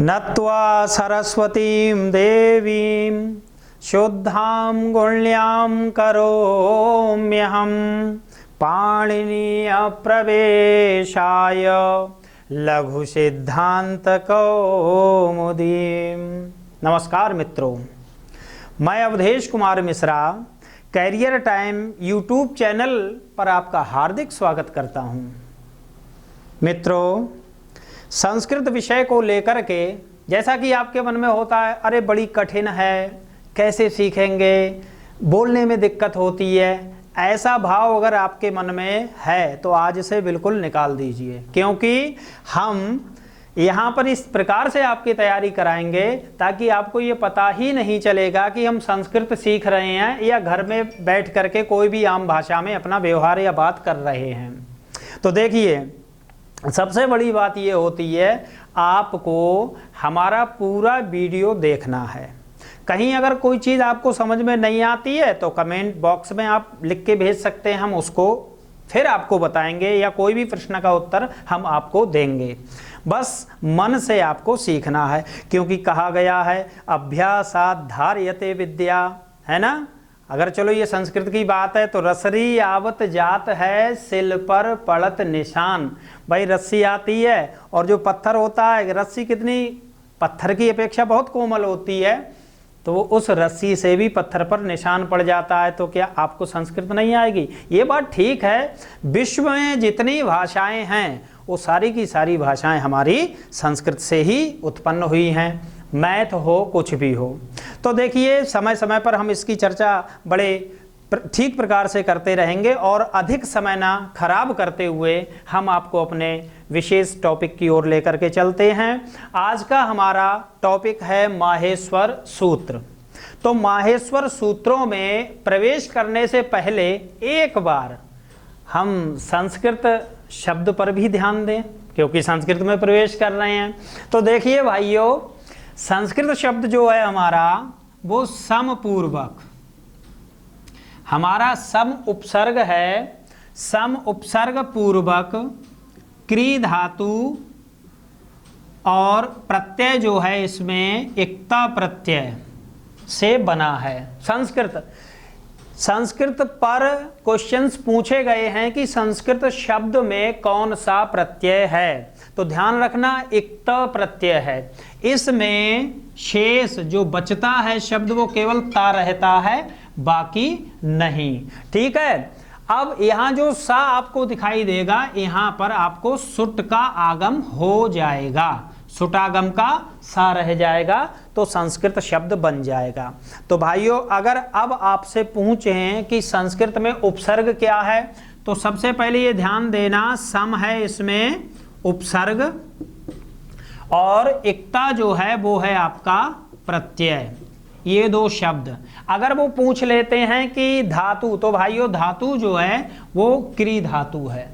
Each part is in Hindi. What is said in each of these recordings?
नत्वा सरस्वतीं देवीं शुद्धां गुण्यां करोम्यहं पाणिनीयप्रवेशाय लघुसिद्धान्तकौमुदीं। नमस्कार मित्रों, मैं Awadhesh Kumar Mishra career time YouTube channel पर आपका हार्दिक स्वागत करता हूं। मित्रों, संस्कृत विषय को लेकर के जैसा कि आपके मन में होता है, अरे बड़ी कठिन है, कैसे सीखेंगे, बोलने में दिक्कत होती है, ऐसा भाव अगर आपके मन में है तो आज से बिल्कुल निकाल दीजिए, क्योंकि हम यहाँ पर इस प्रकार से आपकी तैयारी कराएंगे ताकि आपको ये पता ही नहीं चलेगा कि हम संस्कृत सीख रहे हैं या घर में बैठ करके कोई भी आम भाषा में अपना व्यवहार या बात कर रहे हैं। तो देखिए, सबसे बड़ी बात ये होती है, आपको हमारा पूरा वीडियो देखना है। कहीं अगर कोई चीज़ आपको समझ में नहीं आती है तो कमेंट बॉक्स में आप लिख के भेज सकते हैं, हम उसको फिर आपको बताएंगे या कोई भी प्रश्न का उत्तर हम आपको देंगे। बस मन से आपको सीखना है, क्योंकि कहा गया है अभ्यासात् धार्यते विद्या, है ना। अगर चलो ये संस्कृत की बात है तो रसरी आवत जात है सिल पर पड़त निशान। भाई रस्सी आती है और जो पत्थर होता है, रस्सी कितनी पत्थर की अपेक्षा बहुत कोमल होती है, तो उस रस्सी से भी पत्थर पर निशान पड़ जाता है। तो क्या आपको संस्कृत नहीं आएगी? ये बात ठीक है, विश्व में जितनी भाषाएं हैं वो सारी की सारी भाषाएं हमारी संस्कृत से ही उत्पन्न हुई हैं, मैथ हो कुछ भी हो। तो देखिए, समय समय पर हम इसकी चर्चा बड़े ठीक प्रकार से करते रहेंगे और अधिक समय ना खराब करते हुए हम आपको अपने विशेष टॉपिक की ओर लेकर के चलते हैं। आज का हमारा टॉपिक है माहेश्वर सूत्र। तो माहेश्वर सूत्रों में प्रवेश करने से पहले एक बार हम संस्कृत शब्द पर भी ध्यान दें, क्योंकि संस्कृत में प्रवेश कर रहे हैं। तो देखिए भाइयों, संस्कृत शब्द जो है हमारा वो समपूर्वक, हमारा सम उपसर्ग है, सम उपसर्ग पूर्वक क्री धातु और प्रत्यय जो है इसमें इक्ता प्रत्यय से बना है। संस्कृत पर क्वेश्चंस पूछे गए हैं कि संस्कृत शब्द में कौन सा प्रत्यय है, तो ध्यान रखना इक्त प्रत्यय है। इसमें शेष जो बचता है शब्द वो केवल ता रहता है, बाकी नहीं। ठीक है। अब यहाँ जो सा आपको दिखाई देगा, यहाँ पर आपको सुट का आगम हो जाएगा, सुटागम का सा रह जाएगा, तो संस्कृत शब्द बन जाएगा। तो भाइयों, अगर अब आपसे पूछें कि संस्कृत में उपसर्ग क्या है, तो सबसे पहले ये ध्यान देना, सम है इसमें उपसर्ग और इक्ता जो है वो है आपका प्रत्यय, ये दो शब्द। अगर वो पूछ लेते हैं कि धातु, तो भाइयों धातु जो है वो क्री धातु है।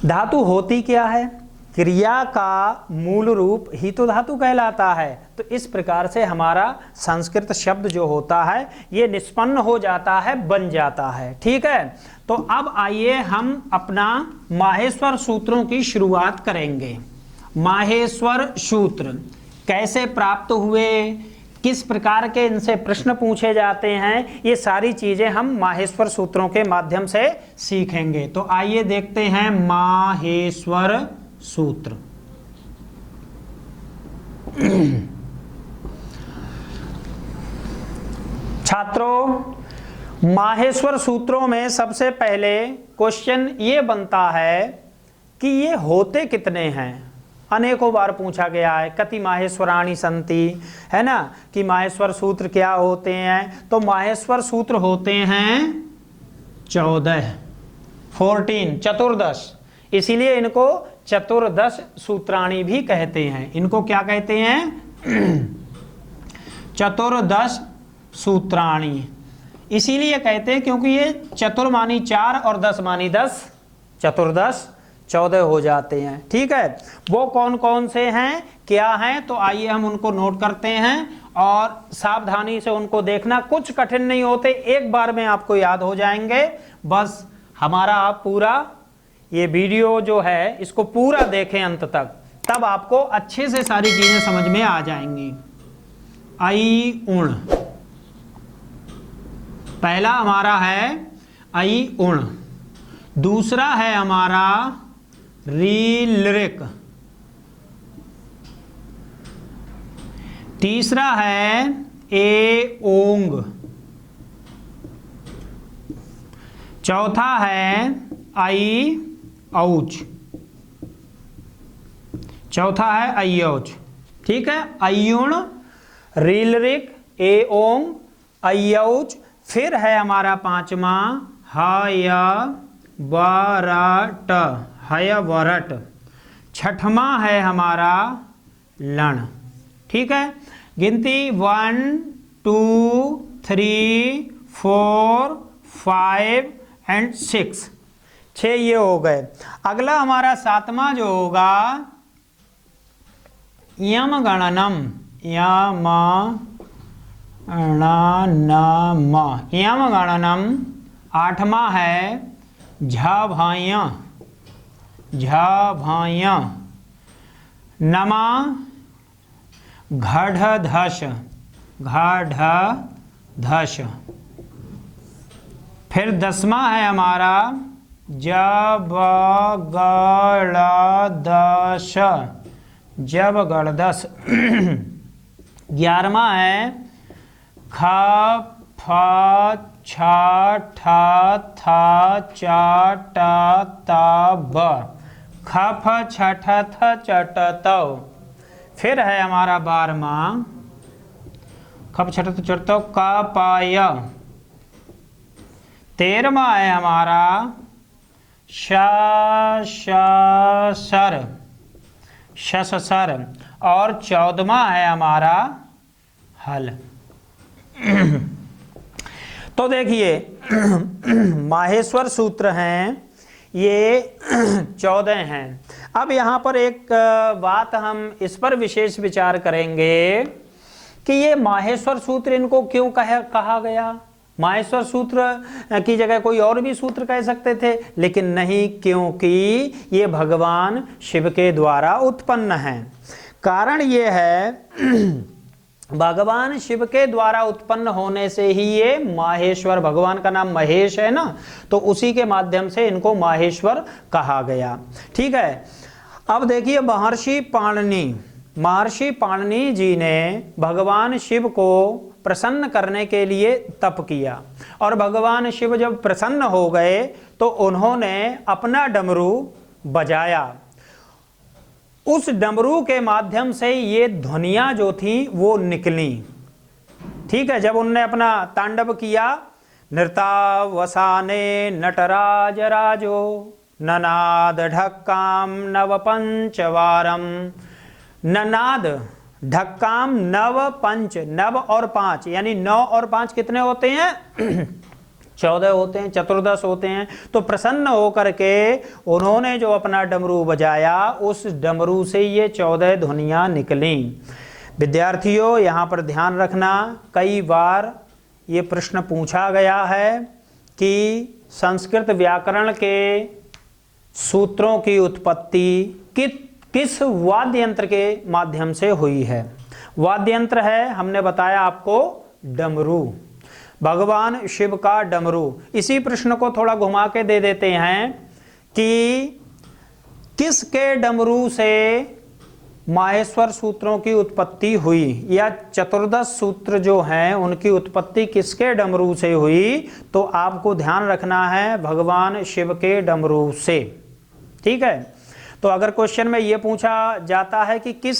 धातु होती क्या है? क्रिया का मूल रूप ही तो धातु कहलाता है। तो इस प्रकार से हमारा संस्कृत शब्द जो होता है ये निष्पन्न हो जाता है, बन जाता है। ठीक है। तो अब आइए हम अपना माहेश्वर सूत्रों की शुरुआत करेंगे। माहेश्वर सूत्र कैसे प्राप्त हुए, किस प्रकार के इनसे प्रश्न पूछे जाते हैं, ये सारी चीजें हम माहेश्वर सूत्रों के माध्यम से सीखेंगे। तो आइए देखते हैं माहेश्वर सूत्र। छात्रों, माहेश्वर सूत्रों में सबसे पहले क्वेश्चन ये बनता है कि ये होते कितने हैं। अनेकों बार पूछा गया है, कति माहेश्वराणि संति, है ना, कि माहेश्वर सूत्र क्या होते हैं। तो माहेश्वर सूत्र होते हैं 14, 14, इसीलिए इनको चतुर्दश सूत्राणी भी कहते हैं। इनको क्या कहते हैं? चतुर्दश सूत्राणी इसीलिए कहते हैं क्योंकि ये चतुर मानी 4 और 10 मानी 10, चतुर्दश 14 हो जाते हैं। ठीक है। वो कौन कौन से हैं, क्या हैं, तो आइए हम उनको नोट करते हैं और सावधानी से उनको देखना। कुछ कठिन नहीं होते, एक बार में आपको याद हो जाएंगे। बस हमारा आप पूरा ये वीडियो जो है इसको पूरा देखें अंत तक, तब आपको अच्छे से सारी चीजें समझ में आ जाएंगी। ऐ उण, पहला हमारा है ऐ उण, दूसरा है हमारा रीलृक, तीसरा है ए ओंग, चौथा है ऐ औच, चौथा है ऐ औच। ठीक है, ऐ उण, रीलृक, ए ओंग, ऐ औच, फिर है हमारा पांचवा हयवरट, हयवरट, छठवां है हमारा लण। ठीक है, गिनती 1 2 3 4 5 एंड 6, 6 ये हो गए। अगला हमारा सातवां जो होगा यम गणनम, यम गणनम, यम गणनम। आठवां है झभाय, झभाय। नमा घढ़धश, घढ़धश। फिर 10वां है हमारा जबगड़दश, जबगड़दश। 11वां है ख फ छ ठ थ च ट त ब, खफ छठ थ चट तौ। फिर है हमारा 12वां खफ छठ थ चट तौ क प य। 13वां है हमारा श सर, सर। और 14वां है हमारा हल। तो देखिए माहेश्वर सूत्र हैं ये 14 हैं। अब यहाँ पर एक बात हम इस पर विशेष विचार करेंगे कि ये माहेश्वर सूत्र इनको क्यों कहा गया। माहेश्वर सूत्र की जगह कोई और भी सूत्र कह सकते थे, लेकिन नहीं, क्योंकि ये भगवान शिव के द्वारा उत्पन्न हैं। कारण ये है भगवान शिव के द्वारा उत्पन्न होने से ही ये माहेश्वर, भगवान का नाम महेश है ना, तो उसी के माध्यम से इनको माहेश्वर कहा गया। ठीक है, अब देखिए महर्षि पाणिनि जी ने भगवान शिव को प्रसन्न करने के लिए तप किया, और भगवान शिव जब प्रसन्न हो गए तो उन्होंने अपना डमरू बजाया। उस डमरू के माध्यम से ये ध्वनियाँ जो थी वो निकली। ठीक है, जब उनने अपना तांडव किया, नृतावसाने नटराज राजो ननाद ढक्काम नव पंचवारम। ननाद ढक्काम नव पंच, नव और 5 यानी 9 और 5 कितने होते हैं 14 होते हैं, चतुर्दश होते हैं। तो प्रसन्न होकर के उन्होंने जो अपना डमरू बजाया, उस डमरू से ये 14 ध्वनियाँ निकली। विद्यार्थियों यहाँ पर ध्यान रखना, कई बार ये प्रश्न पूछा गया है कि संस्कृत व्याकरण के सूत्रों की उत्पत्ति किस वाद्य यंत्र के माध्यम से हुई है। वाद्य यंत्र है, हमने बताया आपको, डमरू, भगवान शिव का डमरू। इसी प्रश्न को थोड़ा घुमा के दे देते हैं कि किसके डमरू से माहेश्वर सूत्रों की उत्पत्ति हुई, या चतुर्दश सूत्र जो हैं उनकी उत्पत्ति किसके डमरू से हुई। तो आपको ध्यान रखना है भगवान शिव के डमरू से। ठीक है, तो अगर क्वेश्चन में ये पूछा जाता है कि किस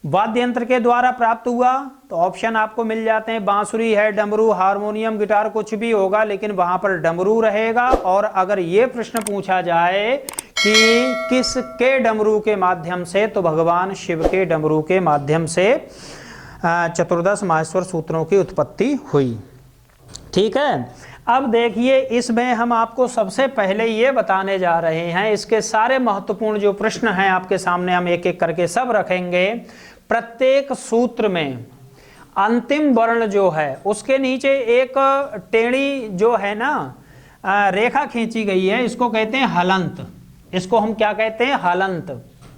वाद्य यंत्र के द्वारा प्राप्त हुआ, तो ऑप्शन आपको मिल जाते हैं, बांसुरी है, डमरू, हारमोनियम, गिटार, कुछ भी होगा, लेकिन वहां पर डमरू रहेगा। और अगर ये प्रश्न पूछा जाए कि किसके डमरू के माध्यम से, तो भगवान शिव के डमरू के माध्यम से चतुर्दश माहेश्वर सूत्रों की उत्पत्ति हुई। ठीक है, अब देखिए इसमें हम आपको सबसे पहले ये बताने जा रहे हैं, इसके सारे महत्वपूर्ण जो प्रश्न हैं आपके सामने हम एक एक करके सब रखेंगे। प्रत्येक सूत्र में अंतिम वर्ण जो है उसके नीचे एक टेढ़ी जो है ना रेखा खींची गई है, इसको कहते हैं हलंत। इसको हम क्या कहते हैं, हलंत।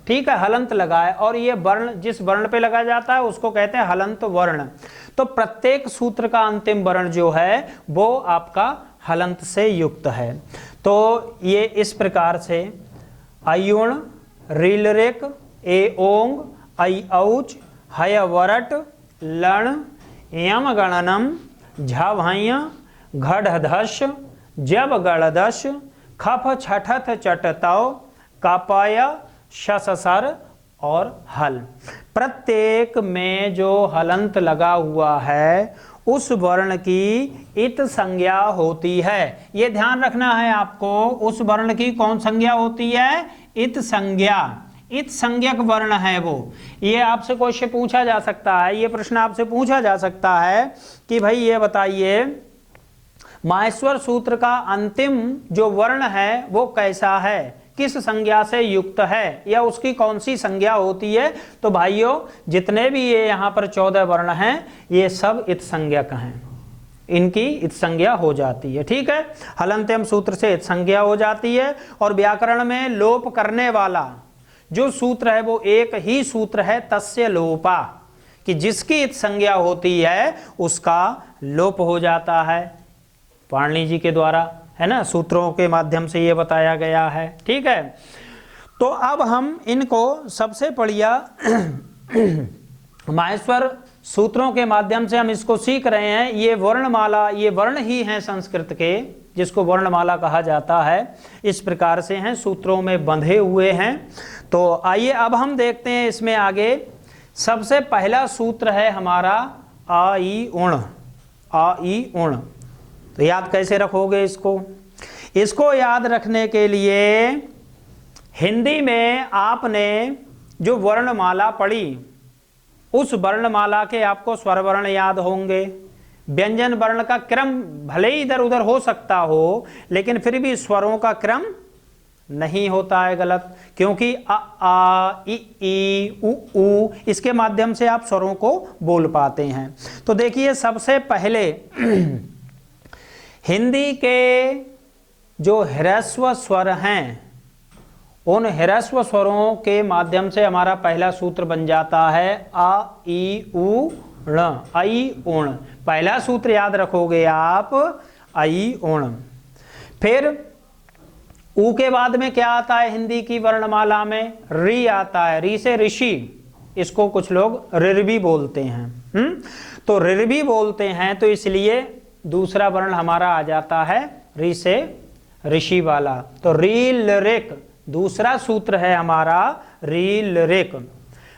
ठीक है, हलंत लगा है, और ये वर्ण जिस वर्ण पे लगा जाता है उसको कहते हैं हलंत वर्ण। तो प्रत्येक सूत्र का अंतिम वर्ण जो है वो आपका हलंत से युक्त है। तो ये इस प्रकार से अयुण, रीलरेक, ए ओंग, ऐ औच, हय वरट, लण, यम गणनम, झभय, घढ़धश, जब गणदश, खफ छठथ चटतौ, कपय, शससर और हल। प्रत्येक में जो हलंत लगा हुआ है उस वर्ण की इत संज्ञा होती है। ये ध्यान रखना है आपको, उस वर्ण की कौन संज्ञा होती है? इत संज्ञा। इत संज्ञक वर्ण है वो। ये आपसे क्वेश्चन पूछा जा सकता है, ये प्रश्न आपसे पूछा जा सकता है कि भाई ये बताइए माहेश्वर सूत्र का अंतिम जो वर्ण है वो कैसा है, किस संज्ञा से युक्त है, या उसकी कौन सी संज्ञा होती है? तो भाइयों जितने भी ये यहाँ पर 14 वर्ण हैं ये सब इत संज्ञक हैं, इनकी इत संज्ञा हो जाती है। ठीक है, हलंत्यम सूत्र से इत संज्ञा हो जाती है। और व्याकरण में लोप करने वाला जो सूत्र है वो एक ही सूत्र है, तस्य लोपा, कि जिसकी इत संज्ञा होती है उसका लोप हो जाता है। पाणिनि जी के द्वारा, है ना, सूत्रों के माध्यम से ये बताया गया है। ठीक है, तो अब हम इनको सबसे बढ़िया माहेश्वर सूत्रों के माध्यम से हम इसको सीख रहे हैं। ये वर्णमाला, ये वर्ण ही हैं संस्कृत के, जिसको वर्णमाला कहा जाता है, इस प्रकार से हैं, सूत्रों में बंधे हुए हैं। तो आइए अब हम देखते हैं इसमें आगे। सबसे पहला सूत्र है हमारा आ ई उण। आ ई उण तो याद कैसे रखोगे इसको? इसको याद रखने के लिए हिंदी में आपने जो वर्णमाला पढ़ी उस वर्णमाला के आपको स्वर वर्ण याद होंगे। व्यंजन वर्ण का क्रम भले ही इधर उधर हो सकता हो, लेकिन फिर भी स्वरों का क्रम नहीं होता है गलत, क्योंकि आ इ ई उ ऊ इसके माध्यम से आप स्वरों को बोल पाते हैं। तो देखिए सबसे पहले हिंदी के जो ह्रस्व स्वर हैं उन ह्रस्व स्वरों के माध्यम से हमारा पहला सूत्र बन जाता है आ ई उ ण, आई उण। पहला सूत्र याद रखोगे आप, आई उण। फिर ऊ के बाद में क्या आता है हिंदी की वर्णमाला में? री आता है। री से ऋषि, इसको कुछ लोग ऋ भी बोलते हैं। तो ऋ भी बोलते हैं, तो इसलिए दूसरा वर्ण हमारा आ जाता है री से ऋषि वाला। तो रील रेक दूसरा सूत्र है हमारा, रील रेक।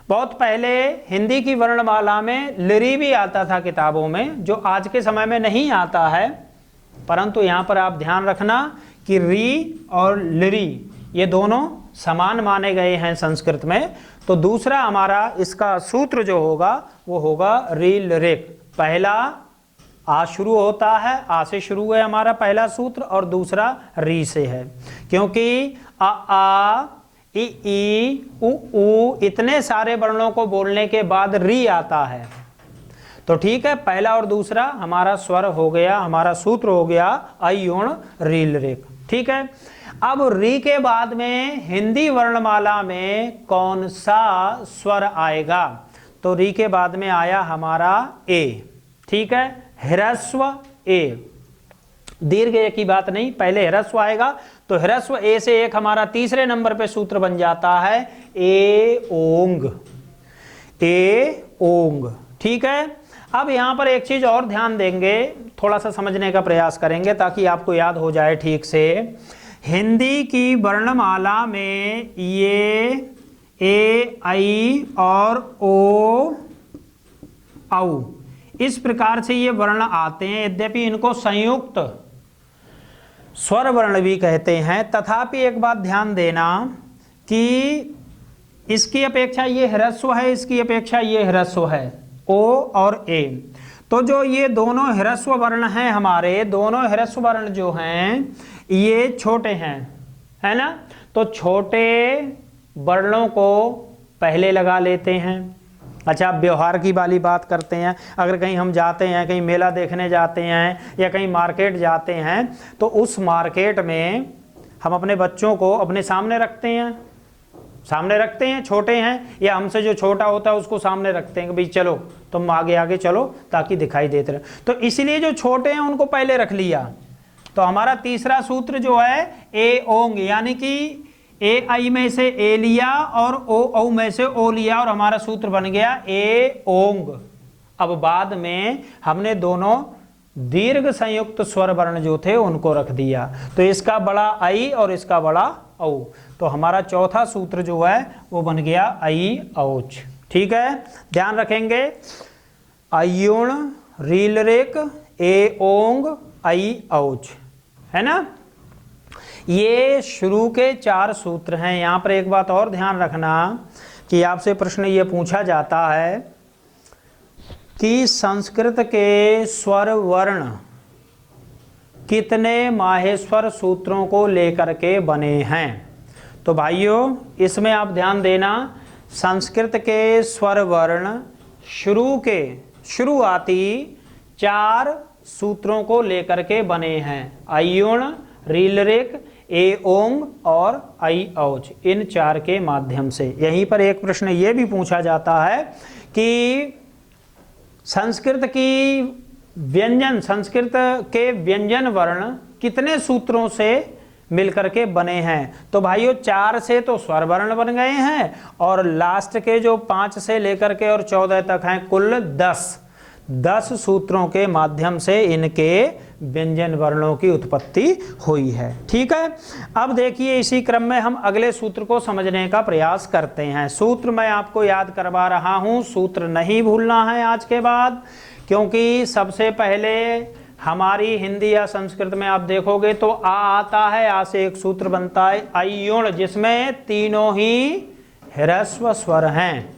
बहुत पहले हिंदी की वर्णमाला में लिरी भी आता था किताबों में, जो आज के समय में नहीं आता है, परंतु यहाँ पर आप ध्यान रखना कि री और लिरी ये दोनों समान माने गए हैं संस्कृत में। तो दूसरा हमारा इसका सूत्र जो होगा वो होगा रील रेक। पहला आ शुरू होता है, आ से शुरू है हमारा पहला सूत्र, और दूसरा री से है, क्योंकि आ ई उ ऊ इतने सारे वर्णों को बोलने के बाद री आता है। तो ठीक है, पहला और दूसरा हमारा स्वर हो गया, हमारा सूत्र हो गया अयुण रील रेख। ठीक है, अब री के बाद में हिंदी वर्णमाला में कौन सा स्वर आएगा? तो री के बाद में आया हमारा ए। ठीक है, ह्रस्व ए, दीर्घ ए की बात नहीं, पहले ह्रस्व आएगा। तो ह्रस्व ए से एक हमारा तीसरे नंबर पे सूत्र बन जाता है ए ओंग। ए ओंग। ठीक है, अब यहां पर एक चीज और ध्यान देंगे, थोड़ा सा समझने का प्रयास करेंगे ताकि आपको याद हो जाए ठीक से। हिंदी की वर्णमाला में ये ए आई और ओ औ इस प्रकार से ये वर्ण आते हैं, यद्यपि इनको संयुक्त स्वर वर्ण भी कहते हैं। तथापि एक बात ध्यान देना कि इसकी अपेक्षा ये ह्रस्व है, इसकी अपेक्षा ये ह्रस्व है, ओ और ए। तो जो ये दोनों ह्रस्व वर्ण हैं हमारे, दोनों ह्रस्व वर्ण जो हैं ये छोटे हैं, है ना। तो छोटे वर्णों को पहले लगा लेते हैं। अच्छा, व्यवहार की वाली बात करते हैं। अगर कहीं हम जाते हैं, कहीं मेला देखने जाते हैं या कहीं मार्केट जाते हैं, तो उस मार्केट में हम अपने बच्चों को अपने सामने रखते हैं, सामने रखते हैं, छोटे हैं या हमसे जो छोटा होता है उसको सामने रखते हैं कि भाई चलो तुम आगे आगे चलो ताकि दिखाई देते रहे। तो इसलिए जो छोटे हैं उनको पहले रख लिया। तो हमारा तीसरा सूत्र जो है ए ओंग, यानी कि ए आई में से ए लिया और ओ औ में से ओ लिया और हमारा सूत्र बन गया ए ओंग। अब बाद में हमने दोनों दीर्घ संयुक्त स्वर वर्ण जो थे उनको रख दिया। तो इसका बड़ा आई और इसका बड़ा औ। तो हमारा चौथा सूत्र जो है वो बन गया आई औच। ठीक है, ध्यान रखेंगे। अयुण रील रेक ए ओंग आई औच, है ना। ये शुरू के 4 सूत्र हैं। यहाँ पर एक बात और ध्यान रखना कि आपसे प्रश्न ये पूछा जाता है कि संस्कृत के स्वर वर्ण कितने माहेश्वर सूत्रों को लेकर के बने हैं। तो भाइयों इसमें आप ध्यान देना, संस्कृत के स्वर वर्ण शुरुआती 4 सूत्रों को लेकर के बने हैं। अयुण रील रेक ए ओंग और आई औच, इन 4 के माध्यम से। यहीं पर एक प्रश्न ये भी पूछा जाता है कि संस्कृत के व्यंजन वर्ण कितने सूत्रों से मिलकर के बने हैं। तो भाइयों 4 से तो स्वर वर्ण बन गए हैं और लास्ट के जो 5 से लेकर के और 14 तक हैं, कुल 10 सूत्रों के माध्यम से इनके व्यंजन वर्णों की उत्पत्ति हुई है। ठीक है, अब देखिए इसी क्रम में हम अगले सूत्र को समझने का प्रयास करते हैं। सूत्र मैं आपको याद करवा रहा हूं, सूत्र नहीं भूलना है आज के बाद, क्योंकि सबसे पहले हमारी हिंदी या संस्कृत में आप देखोगे तो आ आता है, आ से एक सूत्र बनता है अयुण, जिसमें तीनों ही ह्रस्व स्वर हैं।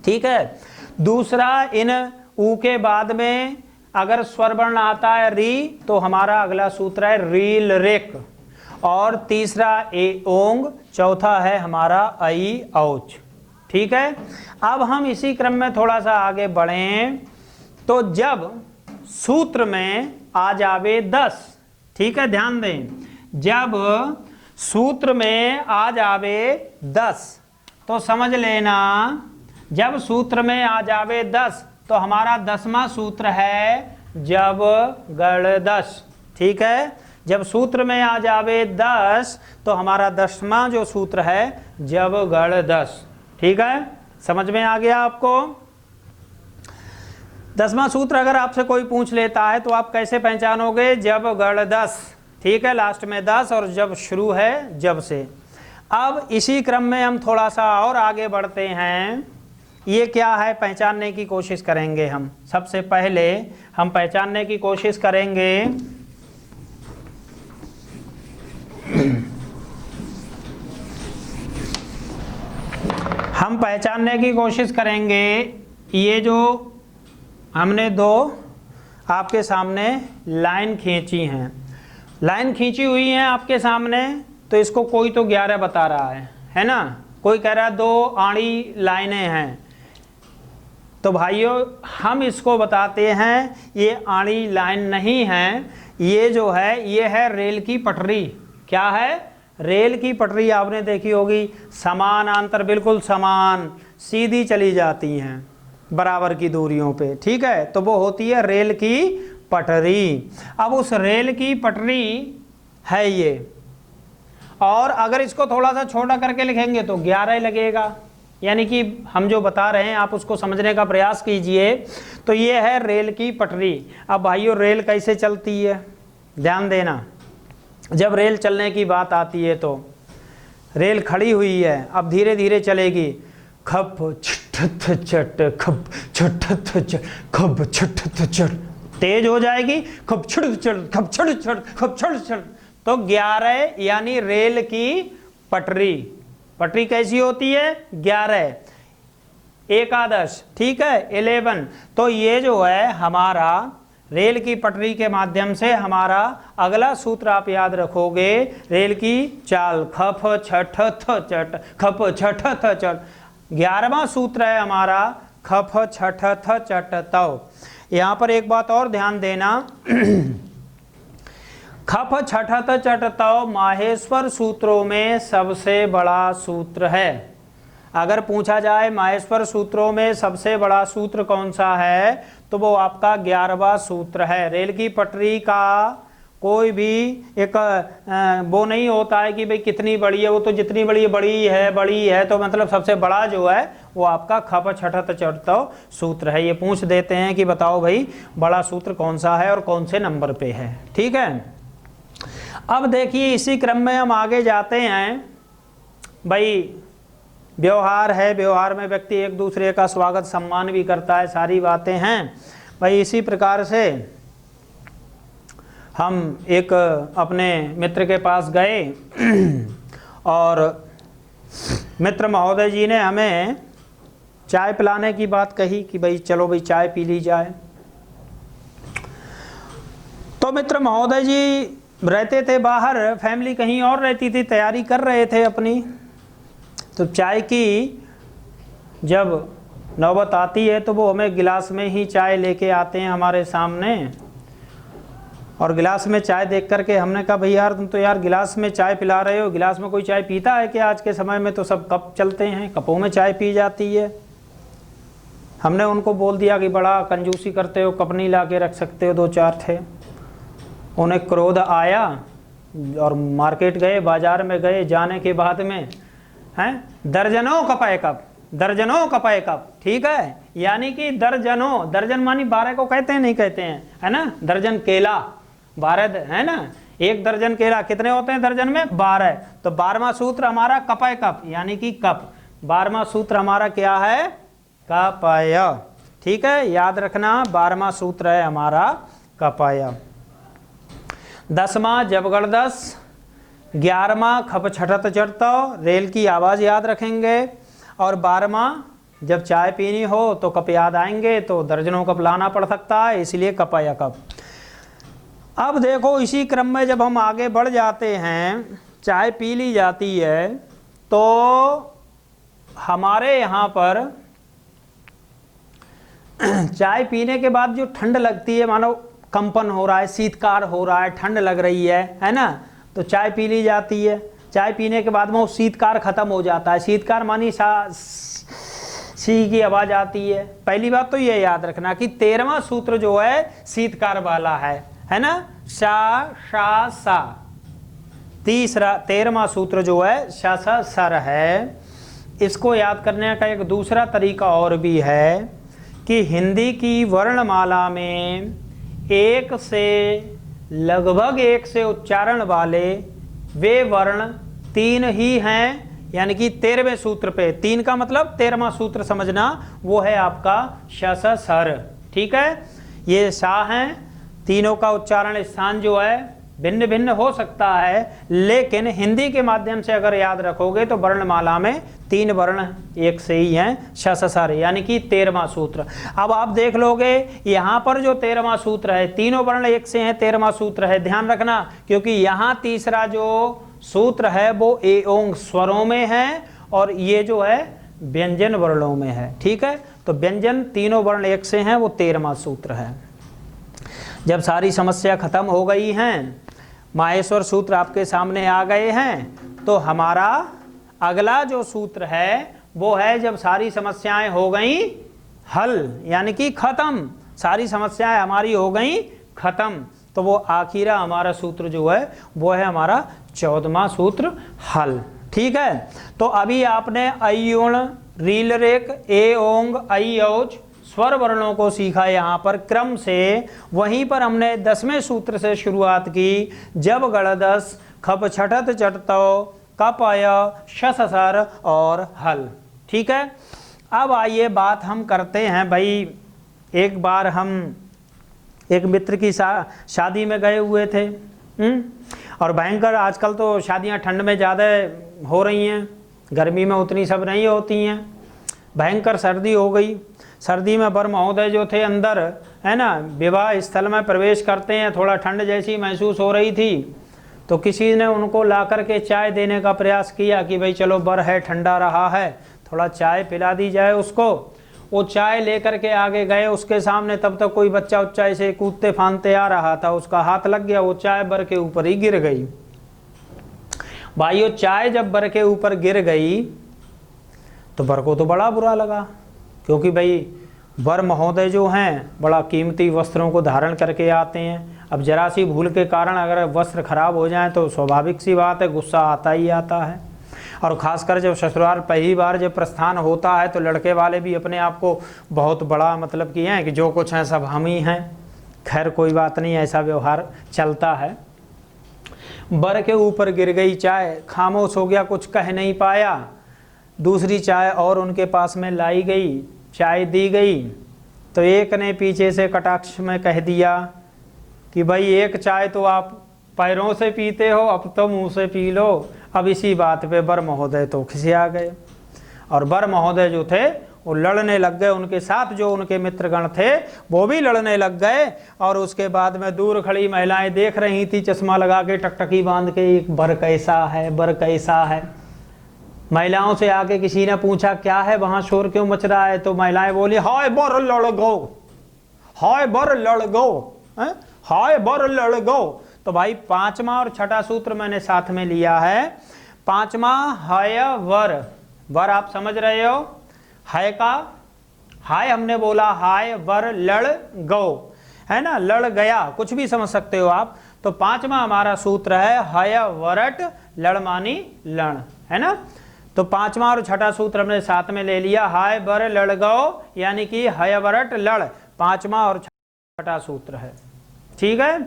ठीक है, दूसरा इन ऊ के बाद में अगर स्वर वर्ण आता है री, तो हमारा अगला सूत्र है रील रेक, और तीसरा ए ओंग, चौथा है हमारा आई औच। ठीक है, अब हम इसी क्रम में थोड़ा सा आगे बढ़ें तो जब सूत्र में आ जावे 10, ठीक है ध्यान दें, जब सूत्र में आ जावे 10 तो समझ लेना, जब सूत्र में आ जावे 10 तो हमारा 10वां सूत्र है जब गण 10। ठीक है, जब सूत्र में आ जावे 10 तो हमारा 10वां जो सूत्र है जब गण 10। ठीक है, समझ में आ गया आपको। 10वां सूत्र अगर आपसे कोई पूछ लेता है तो आप कैसे पहचानोगे, जब गण 10। ठीक है, लास्ट में 10 और जब शुरू है जब से। अब इसी क्रम में हम थोड़ा सा और आगे बढ़ते हैं। ये क्या है पहचानने की कोशिश करेंगे हम। सबसे पहले हम पहचानने की कोशिश करेंगे ये जो हमने 2 आपके सामने लाइन खींची हैं, लाइन खींची हुई हैं आपके सामने, तो इसको कोई तो 11 बता रहा है ना, कोई कह रहा है 2 आड़ी लाइनें हैं। तो भाइयों हम इसको बताते हैं ये आड़ी लाइन नहीं है, ये जो है ये है रेल की पटरी। क्या है, रेल की पटरी आपने देखी होगी, समानांतर बिल्कुल समान सीधी चली जाती हैं बराबर की दूरियों पे। ठीक है, तो वो होती है रेल की पटरी। अब उस रेल की पटरी है ये, और अगर इसको थोड़ा सा छोटा करके लिखेंगे तो 11 लगेगा, यानी कि हम जो बता रहे हैं आप उसको समझने का प्रयास कीजिए। तो ये है रेल की पटरी। अब भाइयों रेल कैसे चलती है ध्यान देना, जब रेल चलने की बात आती है तो रेल खड़ी हुई है, अब धीरे धीरे चलेगी, खप छठ चट खप छठ चट खप छठ चट, तेज हो जाएगी, खप छठ चट खप छठ चट खप छठ चट। तो 11 यानी रेल की पटरी। पटरी कैसी होती है, 11, एकादश। ठीक है, 11। तो ये जो है हमारा रेल की पटरी के माध्यम से हमारा अगला सूत्र आप याद रखोगे, रेल की चाल, खप छठ थ चट खप छठ थ चट। 11वां सूत्र है हमारा खप छठ थ चट तव। यहाँ पर एक बात और ध्यान देना, खप छठत चटतौ माहेश्वर सूत्रों में सबसे बड़ा सूत्र है। अगर पूछा जाए माहेश्वर सूत्रों में सबसे बड़ा सूत्र कौन सा है, तो वो आपका 11वां सूत्र है। रेल की पटरी का कोई भी एक वो नहीं होता है कि भाई कितनी बड़ी है, वो तो जितनी बड़ी है तो मतलब सबसे बड़ा जो है वो आपका खप छठत चटतौ सूत्र है। ये पूछ देते हैं कि बताओ भाई बड़ा सूत्र कौन सा है और कौन से नंबर पे है। ठीक है, अब देखिए इसी क्रम में हम आगे जाते हैं। भाई व्यवहार है, व्यवहार में व्यक्ति एक दूसरे का स्वागत सम्मान भी करता है, सारी बातें हैं। भाई इसी प्रकार से हम एक अपने मित्र के पास गए और मित्र महोदय जी ने हमें चाय पिलाने की बात कही कि भाई चलो भाई चाय पी ली जाए। तो मित्र महोदय जी रहते थे बाहर, फैमिली कहीं और रहती थी, तैयारी कर रहे थे अपनी। तो चाय की जब नौबत आती है तो वो हमें गिलास में ही चाय लेके आते हैं हमारे सामने। और गिलास में चाय देख करके हमने कहा भाई यार तुम तो यार गिलास में चाय पिला रहे हो, गिलास में कोई चाय पीता है क्या? आज के समय में तो सब कप चलते हैं, कपों में चाय पी जाती है। हमने उनको बोल दिया कि बड़ा कंजूसी करते हो, कप नहीं ला के रख सकते हो, 2-4 थे। उन्हें क्रोध आया और मार्केट गए, बाजार में गए। जाने के बाद में हैं दर्जनों कपाए कप, ठीक है, यानी कि दर्जनों, दर्जन मानी 12 को कहते हैं नहीं कहते हैं, है ना, दर्जन केला 12 है ना, 1 दर्जन केला कितने होते हैं दर्जन में? 12। तो 12वां सूत्र हमारा कपाए कप यानी कि कप। 12वां सूत्र हमारा क्या है? कपाय। ठीक है, याद रखना 12वां सूत्र है हमारा कपाय। 10वां जबगढ़ 10, 11वां खप छठत चटतौ, रेल की आवाज़ याद रखेंगे। और 12वां जब चाय पीनी हो तो कप याद आएंगे, तो दर्जनों कप लाना पड़ सकता है, इसलिए कपाय कप। अब देखो इसी क्रम में जब हम आगे बढ़ जाते हैं, चाय पी ली जाती है, तो हमारे यहाँ पर चाय पीने के बाद जो ठंड लगती है, मानो कंपन हो रहा है, शीतकार हो रहा है, ठंड लग रही है ना, तो चाय पी ली जाती है। चाय पीने के बाद में वो शीतकार खत्म हो जाता है। शीतकार मानी सी की आवाज़ आती है। पहली बात तो ये याद रखना कि 13वां सूत्र जो है शीतकार वाला है ना, शा शा सा। 13वां सूत्र जो है शा सा सर है। इसको याद करने का एक दूसरा तरीका और भी है कि हिंदी की वर्णमाला में लगभग एक से उच्चारण वाले वे वर्ण 3 ही हैं, यानी कि 13वें सूत्र पे। 3 का मतलब 13वां सूत्र समझना, वो है आपका श स सर। ठीक है, ये सा हैं, तीनों का उच्चारण स्थान जो है भिन्न भिन्न हो सकता है, लेकिन हिंदी के माध्यम से अगर याद रखोगे तो वर्णमाला में 3 वर्ण एक से ही हैं, श स सर, यानी कि 13वां सूत्र। अब आप देख लोगे यहाँ पर जो 13वां सूत्र है, तीनों वर्ण एक से हैं, 13वां सूत्र है। ध्यान रखना, क्योंकि यहाँ तीसरा जो सूत्र है वो ए ओंग स्वरों में है और ये जो है व्यंजन वर्णों में है। ठीक है, तो व्यंजन तीनों वर्ण एक से हैं, वो 13वां सूत्र है। जब सारी समस्या खत्म हो गई हैं, माहेश्वर सूत्र आपके सामने आ गए हैं, तो हमारा अगला जो सूत्र है वो है जब सारी समस्याएं हो गई हल, यानी कि खत्म, सारी समस्याएं हमारी हो गई खत्म, तो वो आखिरा हमारा सूत्र जो है वो है हमारा 14वां सूत्र हल। ठीक है, तो अभी आपने अयुण, रील रेख, ए ओंग, ऐ औच स्वर वर्णों को सीखा यहाँ पर क्रम से। वहीं पर हमने 10वें सूत्र से शुरुआत की, जब गढ़ 10 खप छठत चटतौ कपाय श स सर और हल। ठीक है, अब आइए बात हम करते हैं। भाई एक बार हम एक मित्र की शादी में गए हुए थे, और भयंकर, आजकल तो शादियां ठंड में ज़्यादा हो रही हैं, गर्मी में उतनी सब नहीं होती हैं। भयंकर सर्दी हो गई। सर्दी में वर महोदय जो थे अंदर, है ना, विवाह स्थल में प्रवेश करते हैं, थोड़ा ठंड जैसी महसूस हो रही थी, तो किसी ने उनको ला कर के चाय देने का प्रयास किया कि भाई चलो वर है, ठंडा रहा है, थोड़ा चाय पिला दी जाए उसको। वो चाय लेकर के आगे गए, उसके सामने तब तक कोई बच्चा उच्चा ऐसे कूदते फांदते आ रहा था, उसका हाथ लग गया, वो चाय बर के ऊपर ही गिर गई। भाइयों, चाय जब बर के ऊपर गिर गई तो बर को तो बड़ा बुरा लगा, क्योंकि भाई वर महोदय जो हैं बड़ा कीमती वस्त्रों को धारण करके आते हैं। अब जरा सी भूल के कारण अगर वस्त्र खराब हो जाए तो स्वाभाविक सी बात है, गुस्सा आता ही आता है। और ख़ासकर जब ससुराल पहली बार जब प्रस्थान होता है तो लड़के वाले भी अपने आप को बहुत बड़ा मतलब किए हैं कि जो कुछ है सब हम ही हैं। खैर कोई बात नहीं, ऐसा व्यवहार चलता है। बर के ऊपर गिर गई चाय, खामोश हो गया, कुछ कह नहीं पाया। दूसरी चाय और उनके पास में लाई गई, चाय दी गई तो एक ने पीछे से कटाक्ष में कह दिया कि भाई एक चाय तो आप पैरों से पीते हो, अब तो मुंह से पी लो। अब इसी बात पे बर महोदय तो खिसिया गए और बर महोदय जो थे वो लड़ने लग गए। उनके साथ जो उनके मित्रगण थे वो भी लड़ने लग गए। और उसके बाद में दूर खड़ी महिलाएं देख रही थी, चश्मा लगा के टकटकी बांध के, एक बर कैसा है, बर कैसा है। महिलाओं से आके किसी ने पूछा क्या है वहां शोर क्यों मच रहा है, तो महिलाएं बोली हाय बर लड़ गो, हाय बर लड़ गो, हाय बर लड़ गो। तो भाई पांचवा और छठा सूत्र मैंने साथ में लिया है। पांचवा हाय वर, वर आप समझ रहे हो, हाय का हाय हमने बोला, हाय वर लड़ गो, है ना, लड़ गया, कुछ भी समझ सकते हो आप। तो पांचवा हमारा सूत्र है हाय वरट लड़ मानी लड़, है ना। तो पांचवा और छठा सूत्र हमने साथ में ले लिया, हाय बर लड़ गो यानी कि हाय वरट लड़, पांचवा और छठा सूत्र है। ठीक है,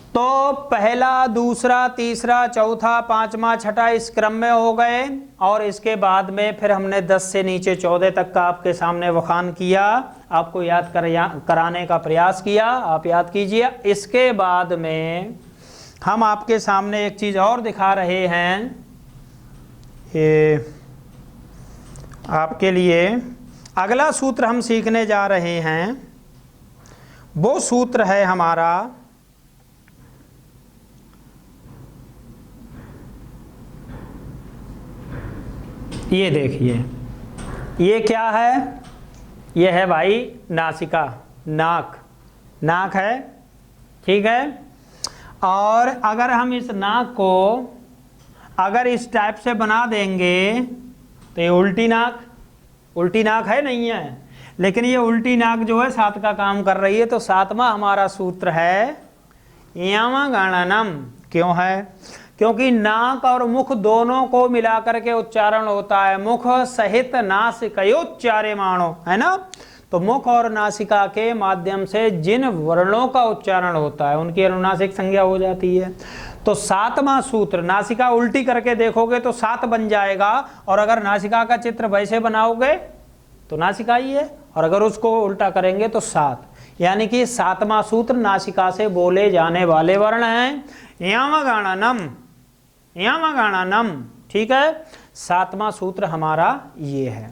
तो पहला, दूसरा, तीसरा, चौथा, पांचवा, छठा इस क्रम में हो गए। और इसके बाद में फिर हमने 10 से नीचे 14 तक का आपके सामने वखान किया, आपको याद कराने का प्रयास किया, आप याद कीजिए। इसके बाद में हम आपके सामने एक चीज़ और दिखा रहे हैं, ये आपके लिए अगला सूत्र हम सीखने जा रहे हैं। वो सूत्र है हमारा, ये देखिए, ये क्या है, ये है भाई नासिका, नाक, नाक है, ठीक है। और अगर हम इस नाक को अगर इस टाइप से बना देंगे तो ये उल्टी नाक, उल्टी नाक है नहीं है, लेकिन ये उल्टी नाक जो है 7 का काम कर रही है। तो 7वां हमारा सूत्र है यामागणनम। क्यों है? क्योंकि नाक और मुख दोनों को मिलाकर के उच्चारण होता है, मुख सहित नासिकयोच्चार्यमाणो, है ना। तो मुख और नासिका के माध्यम से जिन वर्णों का उच्चारण होता है उनकी अनुनासिक संज्ञा हो जाती है। तो 7वां सूत्र, नासिका उल्टी करके देखोगे तो 7 बन जाएगा, और अगर नासिका का चित्र वैसे बनाओगे तो नासिका ही है, और अगर उसको उल्टा करेंगे तो 7, यानी कि 7वां सूत्र नासिका से बोले जाने वाले वर्ण हैं यामागणनम, यामागणनम, ठीक है। 7वां सूत्र हमारा ये है।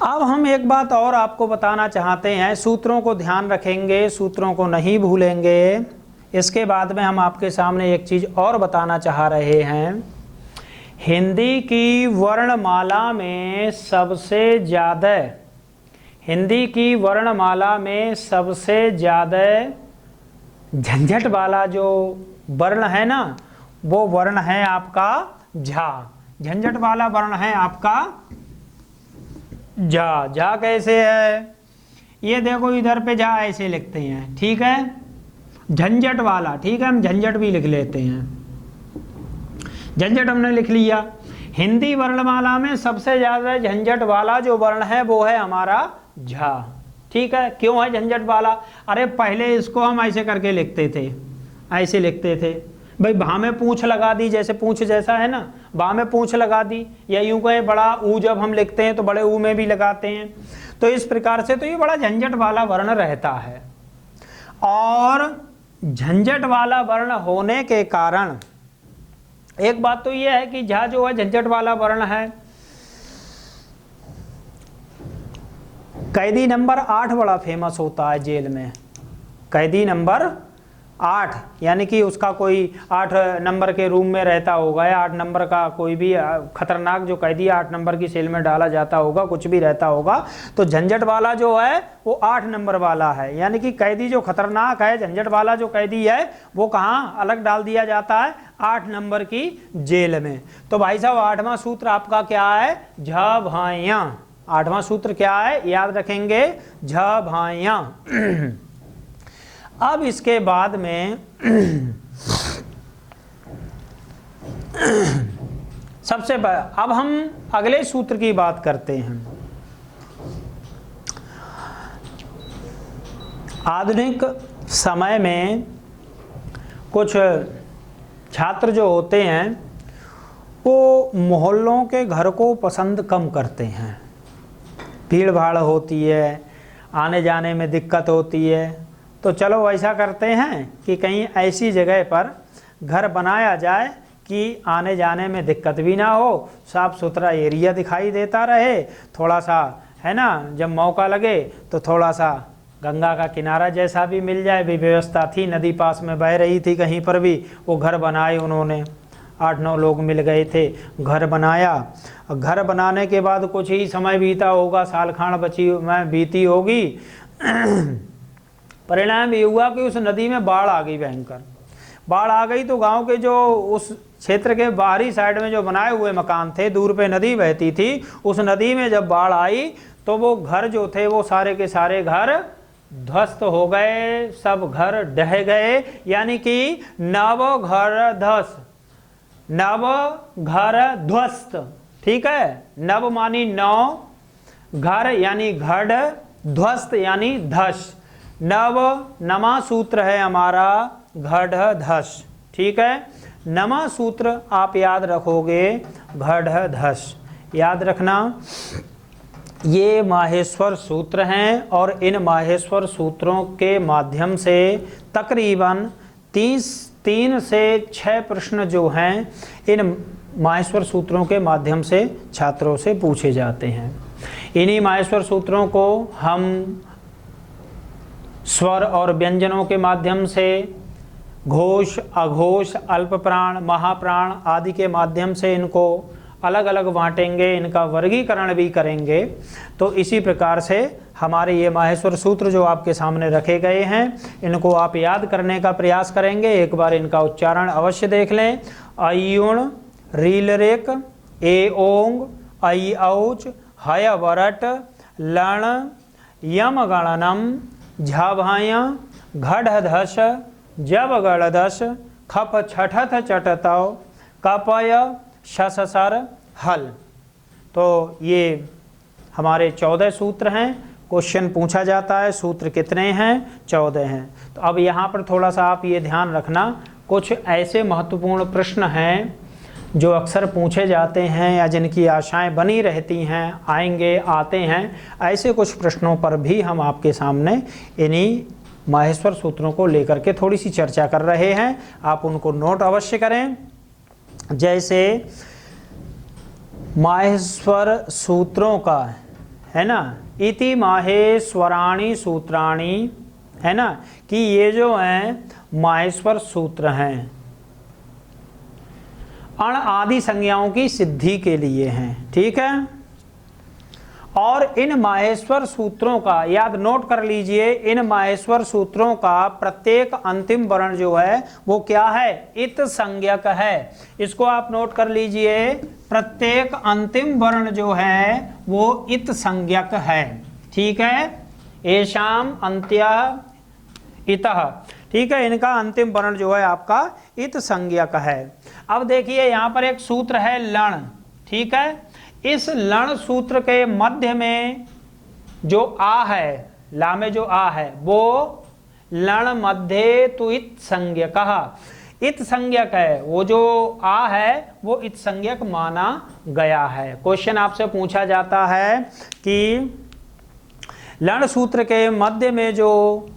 अब हम एक बात और आपको बताना चाहते हैं, सूत्रों को ध्यान रखेंगे, सूत्रों को नहीं भूलेंगे। इसके बाद में हम आपके सामने एक चीज़ और बताना चाह रहे हैं। हिंदी की वर्णमाला में सबसे ज़्यादा, हिंदी की वर्णमाला में सबसे ज़्यादा झंझट वाला जो वर्ण है ना, वो वर्ण है आपका झा। झंझट वाला वर्ण है आपका झा। झा कैसे है? ये देखो इधर पे झा ऐसे लिखते हैं, ठीक है, झंझट वाला, ठीक है, हम झंझट भी लिख लेते हैं, झंझट हमने लिख लिया। हिंदी वर्णमाला में सबसे ज्यादा झंझट वाला जो वर्ण है वो है हमारा झा, ठीक है। क्यों है झंझट वाला? अरे पहले इसको हम ऐसे करके लिखते थे, ऐसे लिखते थे भाई, भा में पूंछ लगा दी, जैसे पूंछ जैसा है ना, भा में पूंछ लगा दी, या यूं कहें बड़ा ऊ जब हम लिखते हैं तो बड़े ऊ में भी लगाते हैं। तो इस प्रकार से तो ये बड़ा झंझट वाला वर्ण रहता है। और झंझट वाला वर्ण होने के कारण एक बात तो ये है कि झा जो है झंझट वाला वर्ण है। कैदी नंबर 8 बड़ा फेमस होता है जेल में, कैदी नंबर 8 यानी कि उसका कोई 8 नंबर के रूम में रहता होगा या 8 नंबर का कोई भी खतरनाक जो कैदी 8 नंबर की सेल में डाला जाता होगा, कुछ भी रहता होगा, तो झंझट वाला जो है वो 8 नंबर वाला है। यानी कि कैदी जो खतरनाक है, झंझट वाला जो कैदी है वो कहाँ अलग डाल दिया जाता है? 8 नंबर की जेल में। तो भाई साहब 8वां सूत्र आपका क्या है? झ भाइयां। 8वां सूत्र क्या है? याद रखेंगे, झ भाइयां। अब इसके बाद में अब हम अगले सूत्र की बात करते हैं। आधुनिक समय में कुछ छात्र जो होते हैं वो मोहल्लों के घर को पसंद कम करते हैं। भीड़ भाड़ होती है, आने जाने में दिक्कत होती है, तो चलो ऐसा करते हैं कि कहीं ऐसी जगह पर घर बनाया जाए कि आने जाने में दिक्कत भी ना हो, साफ़ सुथरा एरिया दिखाई देता रहे, थोड़ा सा है ना, जब मौका लगे तो थोड़ा सा गंगा का किनारा जैसा भी मिल जाए। भी व्यवस्था थी, नदी पास में बह रही थी कहीं पर भी, वो घर बनाए उन्होंने। 8-9 लोग मिल गए थे, घर बनाया। घर बनाने के बाद कुछ ही समय बीता होगा, साल खान बीती होगी। परिणाम ये हुआ कि उस नदी में बाढ़ आ गई, भयंकर बाढ़ आ गई। तो गांव के जो उस क्षेत्र के बाहरी साइड में जो बनाए हुए मकान थे, दूर पे नदी बहती थी, उस नदी में जब बाढ़ आई तो वो घर जो थे वो सारे के सारे घर ध्वस्त हो गए, सब घर ढह गए। यानी कि नव घर ध्वस्त। ठीक है, नव मानी 9, घर यानी घड़, ध्वस्त यानी धस। नमा सूत्र है हमारा घड़ धस। ठीक है, नमा सूत्र आप याद रखोगे, घड़ धस याद रखना। ये माहेश्वर सूत्र हैं और इन माहेश्वर सूत्रों के माध्यम से तकरीबन 3 से 6 प्रश्न जो हैं इन माहेश्वर सूत्रों के माध्यम से छात्रों से पूछे जाते हैं। इन्हीं माहेश्वर सूत्रों को हम स्वर और व्यंजनों के माध्यम से, घोष, अघोष, अल्प प्राण, महाप्राण आदि के माध्यम से इनको अलग अलग बांटेंगे, इनका वर्गीकरण भी करेंगे। तो इसी प्रकार से हमारे ये माहेश्वर सूत्र जो आपके सामने रखे गए हैं, इनको आप याद करने का प्रयास करेंगे। एक बार इनका उच्चारण अवश्य देख लें। अयुण, रीलरेक, ए ओंग, ऐ औच, हय वरट, लण, यम गणनम, झाभाया, घड़ धस, जब गड़दस, खप छठथ चटतव, कपय शससर हल। तो ये हमारे 14 सूत्र हैं। क्वेश्चन पूछा जाता है सूत्र कितने हैं? 14 हैं। तो अब यहाँ पर थोड़ा सा आप ये ध्यान रखना, कुछ ऐसे महत्वपूर्ण प्रश्न हैं जो अक्सर पूछे जाते हैं या जिनकी आशाएं बनी रहती हैं, आएंगे, आते हैं। ऐसे कुछ प्रश्नों पर भी हम आपके सामने इन्हीं माहेश्वर सूत्रों को लेकर के थोड़ी सी चर्चा कर रहे हैं। आप उनको नोट अवश्य करें। जैसे माहेश्वर सूत्रों का है ना, इति माहेश्वराणि सूत्राणि, है ना, कि ये जो हैं माहेश्वर सूत्र हैं अण आदि संज्ञाओं की सिद्धि के लिए हैं। ठीक है, और इन माहेश्वर सूत्रों का याद नोट कर लीजिए, इन माहेश्वर सूत्रों का प्रत्येक अंतिम वर्ण जो है वो क्या है? इत संज्ञक है। इसको आप नोट कर लीजिए, प्रत्येक अंतिम वर्ण जो है वो इत संज्ञक है। ठीक है, एषाम अंत्यः इतः। ठीक है, इनका अंतिम वर्ण जो है आपका इत संज्ञक है। अब देखिए यहाँ पर एक सूत्र है लण। ठीक है, इस लण सूत्र के मध्य में जो आ है, ला में जो आ है, वो लण मध्य तो इत संज्ञक, इत संज्ञक है। वो जो आ है वो इत संज्ञक माना गया है। क्वेश्चन आपसे पूछा जाता है कि लण सूत्र के मध्य में जो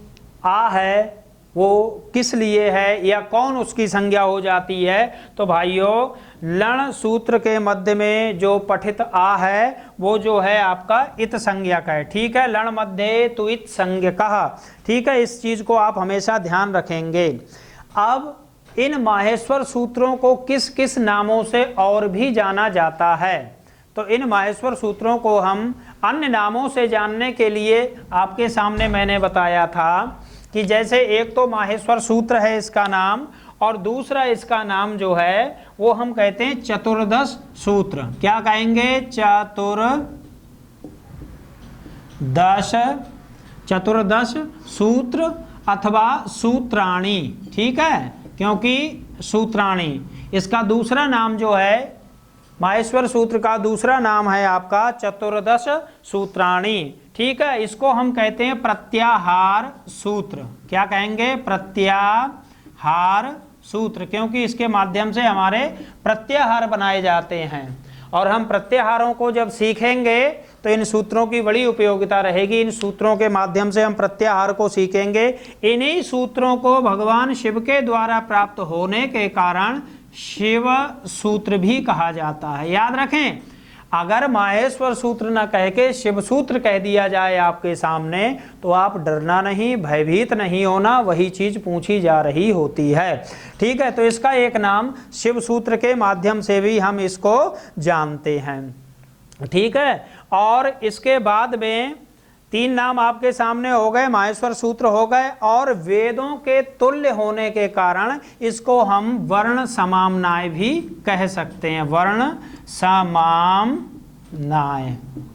आ है वो किस लिए है या कौन उसकी संज्ञा हो जाती है? तो भाइयों लण सूत्र के मध्य में जो पठित आ है वो जो है आपका इत संज्ञक है। ठीक है, लण मध्य तु इत संज्ञकः। ठीक है, इस चीज को आप हमेशा ध्यान रखेंगे। अब इन माहेश्वर सूत्रों को किस किस नामों से और भी जाना जाता है? तो इन माहेश्वर सूत्रों को हम अन्य नामों से जानने के लिए आपके सामने मैंने बताया था कि जैसे एक तो माहेश्वर सूत्र है इसका नाम, और दूसरा इसका नाम जो है वो हम कहते हैं चतुर्दश सूत्र। क्या कहेंगे? चतुर्दश सूत्र अथवा सूत्राणी। ठीक है, क्योंकि सूत्राणी इसका दूसरा नाम जो है, माहेश्वर सूत्र का दूसरा नाम है आपका चतुर्दश सूत्राणी। ठीक है, इसको हम कहते हैं प्रत्याहार सूत्र। क्या कहेंगे? प्रत्याहार सूत्र, क्योंकि इसके माध्यम से हमारे प्रत्याहार बनाए जाते हैं। और हम प्रत्याहारों को जब सीखेंगे तो इन सूत्रों की बड़ी उपयोगिता रहेगी। इन सूत्रों के माध्यम से हम प्रत्याहार को सीखेंगे। इन्हीं सूत्रों को भगवान शिव के द्वारा प्राप्त होने के कारण शिव सूत्र भी कहा जाता है। याद रखें, अगर माहेश्वर सूत्र न कह के शिव सूत्र कह दिया जाए आपके सामने तो आप डरना नहीं, भयभीत नहीं होना, वही चीज पूछी जा रही होती है। ठीक है, तो इसका एक नाम शिव सूत्र के माध्यम से भी हम इसको जानते हैं। ठीक है, और इसके बाद में तीन नाम आपके सामने हो गए, माहेश्वर सूत्र हो गए, और वेदों के तुल्य होने के कारण इसको हम वर्ण समामनाय भी कह सकते हैं। वर्ण समामनाय।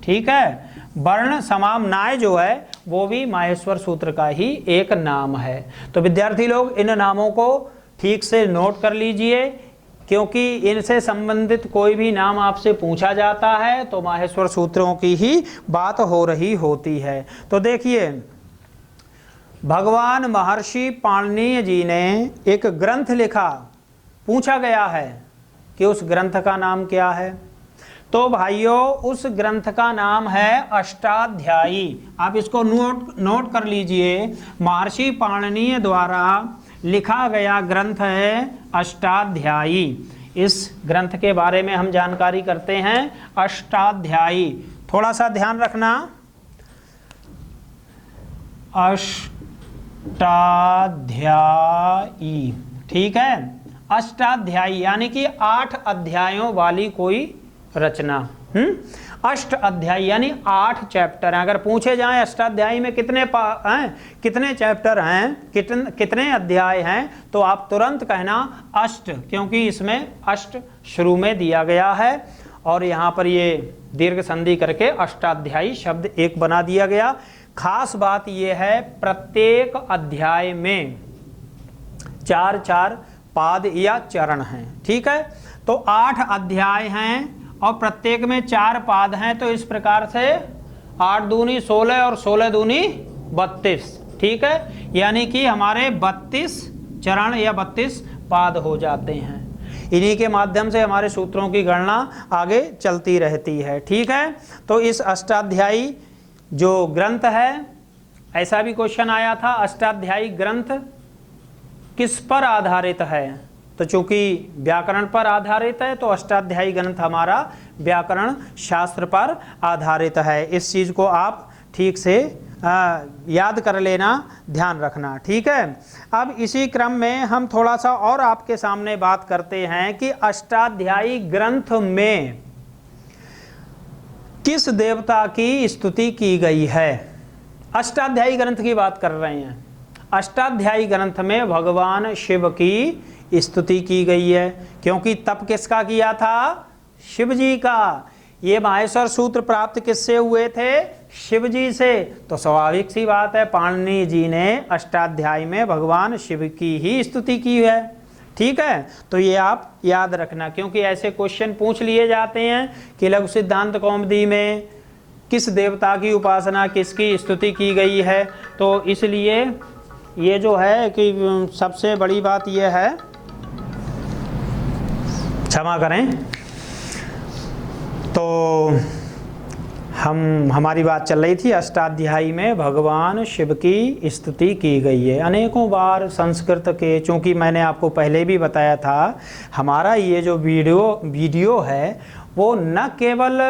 ठीक है, वर्ण समामनाय जो है वो भी माहेश्वर सूत्र का ही एक नाम है। तो विद्यार्थी लोग इन नामों को ठीक से नोट कर लीजिए, क्योंकि इनसे संबंधित कोई भी नाम आपसे पूछा जाता है तो माहेश्वर सूत्रों की ही बात हो रही होती है। तो देखिए, भगवान महर्षि पाणिनि जी ने एक ग्रंथ लिखा, पूछा गया है कि उस ग्रंथ का नाम क्या है? तो भाइयों उस ग्रंथ का नाम है अष्टाध्यायी। आप इसको नोट कर लीजिए। महर्षि पाणिनि द्वारा लिखा गया ग्रंथ है अष्टाध्यायी। इस ग्रंथ के बारे में हम जानकारी करते हैं। अष्टाध्यायी, थोड़ा सा ध्यान रखना, अष्टाध्यायी। ठीक है, अष्टाध्यायी यानी कि 8 अध्यायों वाली कोई रचना। अष्ट अध्याय यानी 8 चैप्टर हैं। अगर पूछे जाएं अष्टाध्यायी में कितने चैप्टर हैं, कितने अध्याय हैं, तो आप तुरंत कहना अष्ट, क्योंकि इसमें अष्ट शुरू में दिया गया है और यहाँ पर ये दीर्घ संधि करके अष्टाध्यायी शब्द एक बना दिया गया। खास बात यह है, प्रत्येक अध्याय में 4-4 पाद या चरण हैं। ठीक है, तो 8 अध्याय हैं और प्रत्येक में 4 पाद हैं। तो इस प्रकार से 8 दूनी 16 और 16 दूनी 32। ठीक है, यानी कि हमारे 32 चरण या 32 पाद हो जाते हैं। इन्हीं के माध्यम से हमारे सूत्रों की गणना आगे चलती रहती है। ठीक है, तो इस अष्टाध्यायी जो ग्रंथ है, ऐसा भी क्वेश्चन आया था, अष्टाध्यायी ग्रंथ किस पर आधारित है? तो चूंकि व्याकरण पर आधारित है तो अष्टाध्यायी ग्रंथ हमारा व्याकरण शास्त्र पर आधारित है। इस चीज को आप ठीक से याद कर लेना, ध्यान रखना। ठीक है, अब इसी क्रम में हम थोड़ा सा और आपके सामने बात करते हैं कि अष्टाध्यायी ग्रंथ में किस देवता की स्तुति की गई है। अष्टाध्यायी ग्रंथ की बात कर रहे हैं। अष्टाध्यायी ग्रंथ में भगवान शिव की स्तुति की गई है, क्योंकि तप किसका किया था? शिव जी का। ये माहेश्वर सूत्र प्राप्त किससे हुए थे? शिव जी से। तो स्वाभाविक सी बात है, पाणिनि जी ने अष्टाध्यायी में भगवान शिव की ही स्तुति की है। ठीक है, तो ये आप याद रखना, क्योंकि ऐसे क्वेश्चन पूछ लिए जाते हैं कि लघु सिद्धांत कौमुदी में किस देवता की उपासना, किसकी स्तुति की गई है। तो इसलिए ये जो है कि सबसे बड़ी बात यह है, क्षमा करें, तो हमारी बात चल रही थी अष्टाध्यायी में भगवान शिव की स्तुति की गई है अनेकों बार संस्कृत के। चूँकि मैंने आपको पहले भी बताया था, हमारा ये जो वीडियो है वो न केवल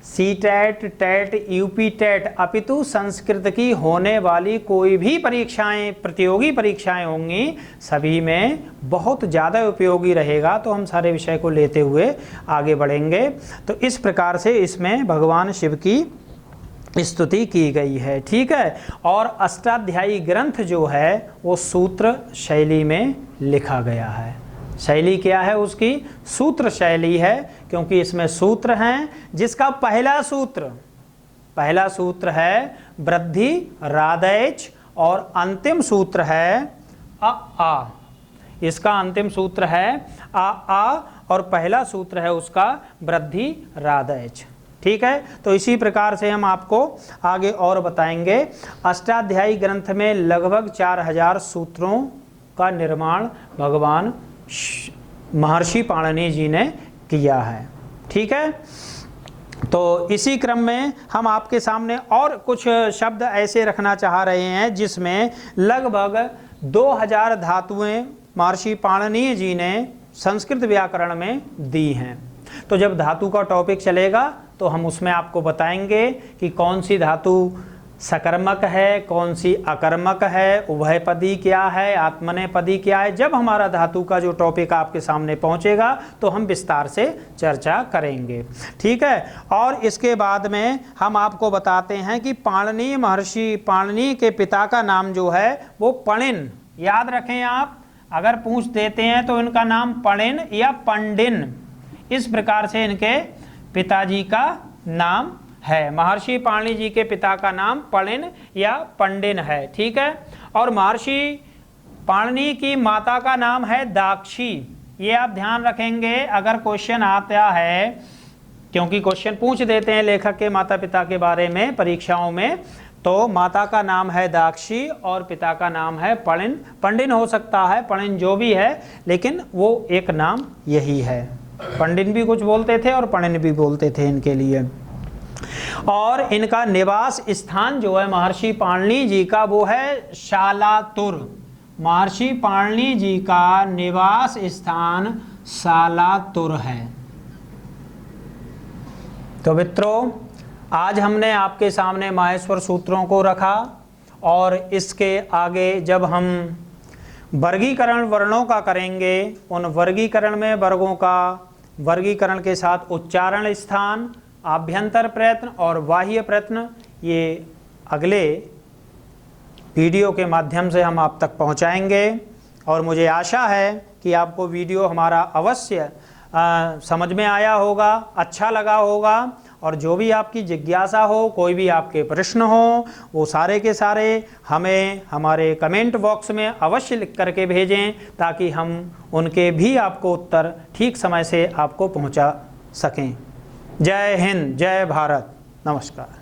CTET, TET, UP TET अपितु संस्कृत की होने वाली कोई भी परीक्षाएं, प्रतियोगी परीक्षाएं होंगी, सभी में बहुत ज़्यादा उपयोगी रहेगा। तो हम सारे विषय को लेते हुए आगे बढ़ेंगे। तो इस प्रकार से इसमें भगवान शिव की स्तुति की गई है, ठीक है। और अष्टाध्यायी ग्रंथ जो है वो सूत्र शैली में लिखा गया है। शैली क्या है उसकी? सूत्र शैली है, क्योंकि इसमें सूत्र हैं, जिसका पहला सूत्र है वृद्धि रादैच और अंतिम सूत्र है आ। इसका अंतिम सूत्र है आ और पहला सूत्र है उसका वृद्धि रादैच, ठीक है। तो इसी प्रकार से हम आपको आगे और बताएंगे। अष्टाध्यायी ग्रंथ में लगभग 4000 सूत्रों का निर्माण भगवान महर्षि पाणिनि जी ने किया है, ठीक है। तो इसी क्रम में हम आपके सामने और कुछ शब्द ऐसे रखना चाह रहे हैं जिसमें लगभग 2000 धातुएं महर्षि पाणिनि जी ने संस्कृत व्याकरण में दी हैं। तो जब धातु का टॉपिक चलेगा तो हम उसमें आपको बताएंगे कि कौन सी धातु सकर्मक है, कौन सी अकर्मक है, उभयपदी क्या है, आत्मनेपदी क्या है। जब हमारा धातु का जो टॉपिक आपके सामने पहुंचेगा तो हम विस्तार से चर्चा करेंगे, ठीक है। और इसके बाद में हम आपको बताते हैं कि पाणिनि, महर्षि पाणिनि के पिता का नाम जो है वो पणिन। याद रखें आप, अगर पूछ देते हैं तो इनका नाम पणिन या पंडिन, इस प्रकार से इनके पिताजी का नाम है। महर्षि पाणिनि जी के पिता का नाम पणिन या पंडिन है, ठीक है। और महर्षि पाणिनि की माता का नाम है दाक्षी। ये आप ध्यान रखेंगे अगर क्वेश्चन आता है, क्योंकि क्वेश्चन पूछ देते हैं लेखक के माता पिता के बारे में परीक्षाओं में। तो माता का नाम है दाक्षी और पिता का नाम है पणिन। पंडिन हो सकता है, पणिन जो भी है, लेकिन वो एक नाम यही है। पंडिन भी कुछ बोलते थे और पणिन भी बोलते थे इनके लिए। और इनका निवास स्थान जो है महर्षि पाणिनि जी का वो है शालातुर। महर्षि पाणिनि जी का निवास स्थान शालातुर है। तो मित्रों, आज हमने आपके सामने माहेश्वर सूत्रों को रखा और इसके आगे जब हम वर्गीकरण वर्णों का करेंगे, उन वर्गीकरण में वर्गों का वर्गीकरण के साथ उच्चारण स्थान, आभ्यंतर प्रयत्न और बाह्य प्रयत्न, ये अगले वीडियो के माध्यम से हम आप तक पहुंचाएंगे। और मुझे आशा है कि आपको वीडियो हमारा अवश्य समझ में आया होगा, अच्छा लगा होगा। और जो भी आपकी जिज्ञासा हो, कोई भी आपके प्रश्न हो, वो सारे के सारे हमें हमारे कमेंट बॉक्स में अवश्य लिख करके भेजें, ताकि हम उनके भी आपको उत्तर ठीक समय से आपको पहुंचा सकें। जय हिंद, जय भारत, नमस्कार।